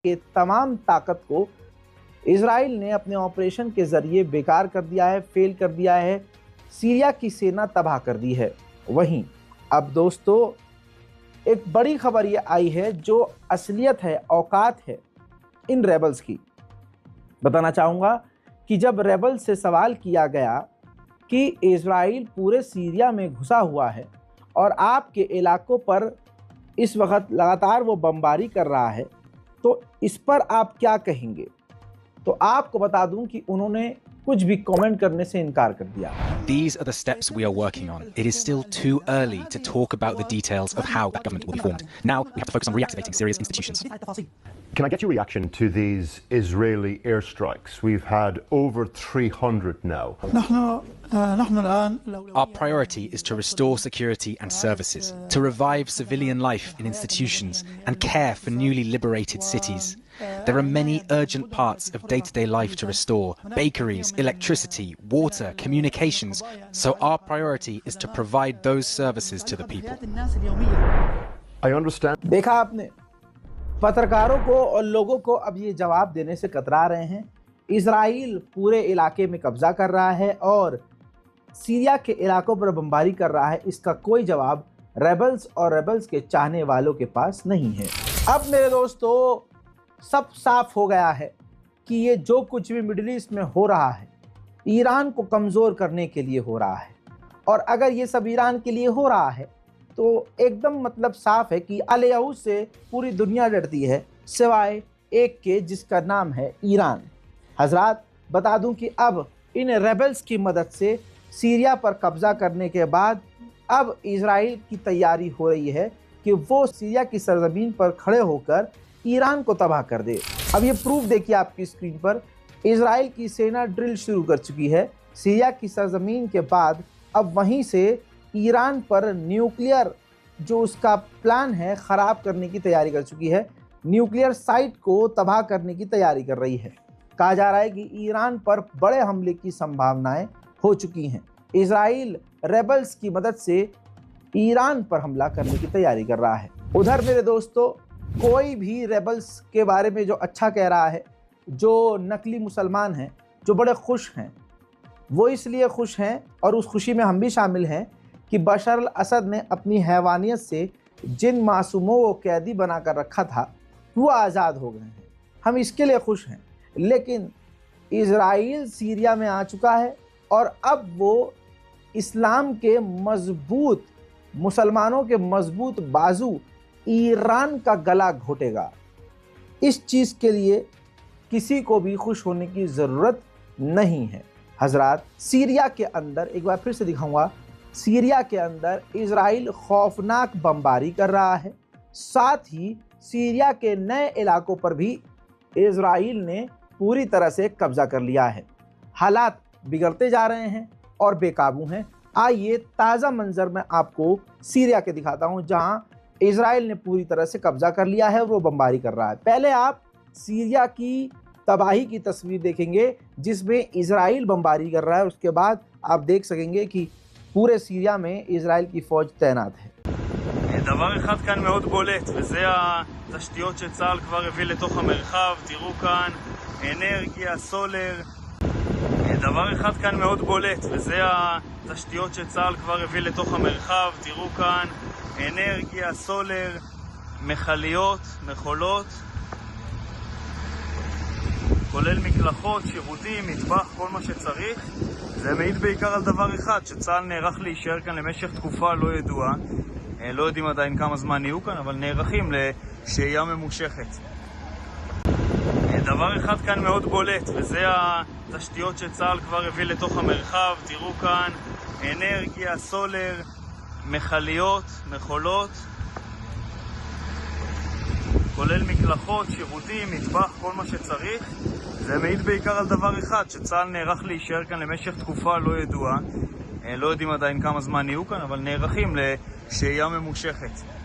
के तमाम ताकत को इजराइल ने अपने ऑपरेशन के ज़रिए बेकार कर दिया है, फेल कर दिया है। सीरिया की सेना तबाह कर दी है। वहीं अब दोस्तों एक बड़ी खबर ये आई है जो असलियत है, औकात है इन रेबल्स की। बताना चाहूँगा कि जब रेबल्स से सवाल किया गया कि इजराइल पूरे सीरिया में घुसा हुआ है और आपके इलाकों पर इस वक्त लगातार वो बमबारी कर रहा है, तो इस पर आप क्या कहेंगे? तो आपको बता दूं कि उन्होंने कुछ भी कमेंट करने से इनकार कर दिया। These are the steps we are working on. It is still too early to talk about the details of how that government will be formed. Now we have to focus on reactivating Syria's institutions. Can I get your reaction to these Israeli airstrikes? We've had over 300 now. Our priority is to restore security and services, to revive civilian life in institutions and care for newly liberated cities. There are many urgent parts of day-to-day life to restore: bakeries, electricity, water, communications. So our priority is to provide those services to the people. I understand. देखा आपने, पत्रकारों को और लोगों को अब ये जवाब देने से कतरा रहे हैं। इजराइल पूरे इलाके में कब्जा कर रहा है और सीरिया के इलाकों पर बमबारी कर रहा है। इसका कोई जवाब रेबल्स और रेबल्स के चाहने वालों के पास नहीं है। अब मेरे दोस्तों सब साफ हो गया है कि ये जो कुछ भी मिडिल ईस्ट में हो रहा है ईरान को कमज़ोर करने के लिए हो रहा है। और अगर ये सब ईरान के लिए हो रहा है तो एकदम मतलब साफ है कि अल यहूद से पूरी दुनिया डरती है सिवाय एक के, जिसका नाम है ईरान। हजरात बता दूं कि अब इन रेबल्स की मदद से सीरिया पर कब्ज़ा करने के बाद अब इजराइल की तैयारी हो रही है कि वो सीरिया की सरजमीन पर खड़े होकर ईरान को तबाह कर दे। अब ये प्रूफ देखिए आपकी स्क्रीन पर, इजराइल की सेना ड्रिल शुरू कर चुकी है सीरिया की सरजमीन के बाद। अब वहीं से ईरान पर न्यूक्लियर जो उसका प्लान है ख़राब करने की तैयारी कर चुकी है, न्यूक्लियर साइट को तबाह करने की तैयारी कर रही है। कहा जा रहा है कि ईरान पर बड़े हमले की संभावनाएं हो चुकी हैं। इजराइल रेबल्स की मदद से ईरान पर हमला करने की तैयारी कर रहा है। उधर मेरे दोस्तों कोई भी रेबल्स के बारे में जो अच्छा कह रहा है, जो नकली मुसलमान हैं, जो बड़े खुश हैं, वो इसलिए खुश हैं और उस खुशी में हम भी शामिल हैं कि बशर अल असद ने अपनी हैवानियत से जिन मासूमों को कैदी बनाकर रखा था वो आज़ाद हो गए हैं। हम इसके लिए खुश हैं। लेकिन इजराइल सीरिया में आ चुका है और अब वो इस्लाम के मजबूत, मुसलमानों के मजबूत बाजू ईरान का गला घोटेगा। इस चीज़ के लिए किसी को भी खुश होने की ज़रूरत नहीं है। हजरात सीरिया के अंदर एक बार फिर से दिखाऊंगा, सीरिया के अंदर इजराइल खौफनाक बमबारी कर रहा है। साथ ही सीरिया के नए इलाकों पर भी इजराइल ने पूरी तरह से कब्जा कर लिया है। हालात बिगड़ते जा रहे हैं और बेकाबू हैं। आइए ताज़ा मंजर मैं आपको सीरिया के दिखाता हूं, जहां इजराइल ने पूरी तरह से कब्जा कर लिया है और वो बमबारी कर रहा है। पहले आप सीरिया की तबाही की तस्वीर देखेंगे जिसमें इजराइल बमबारी कर रहा है, उसके बाद आप देख सकेंगे कि पूरे सीरिया में इजराइल की फौज तैनात है। דבר אחד כאן מאוד בולט, וזה התשתיות שצה"ל כבר הביא לתוך המרחב. תראו כאן אנרגיה, סולר. דבר אחד כאן מאוד בולט, וזה התשתיות שצה"ל כבר הביא לתוך המרחב. תראו כאן אנרגיה, סולר, מכליות, מכולות, כולל מקלחות, שירותים, מטבח, כל מה שצריך. זה מעיד בעיקר על דבר אחד, שצה"ל נערך להישאר כאן למשך תקופה לא ידועה. לא יודעים עדיין כמה זמן יהיו כאן, אבל נערכים לשהייה ממושכת. דבר אחד כאן מאוד בולט, וזה התשתיות שצה"ל כבר הביא לתוך המרחב. תראו כאן אנרגיה, סולר, מכליות, מכולות, כולל מקלחות, שירותים, מטבח, כל מה שצריך. זה מעיד בעיקר על דבר אחד, שצה"ל נערך להישאר כאן למשך תקופה לא ידועה. לא יודעים עדיין כמה זמן יהיו כאן, אבל נערכים לשהייה ממושכת.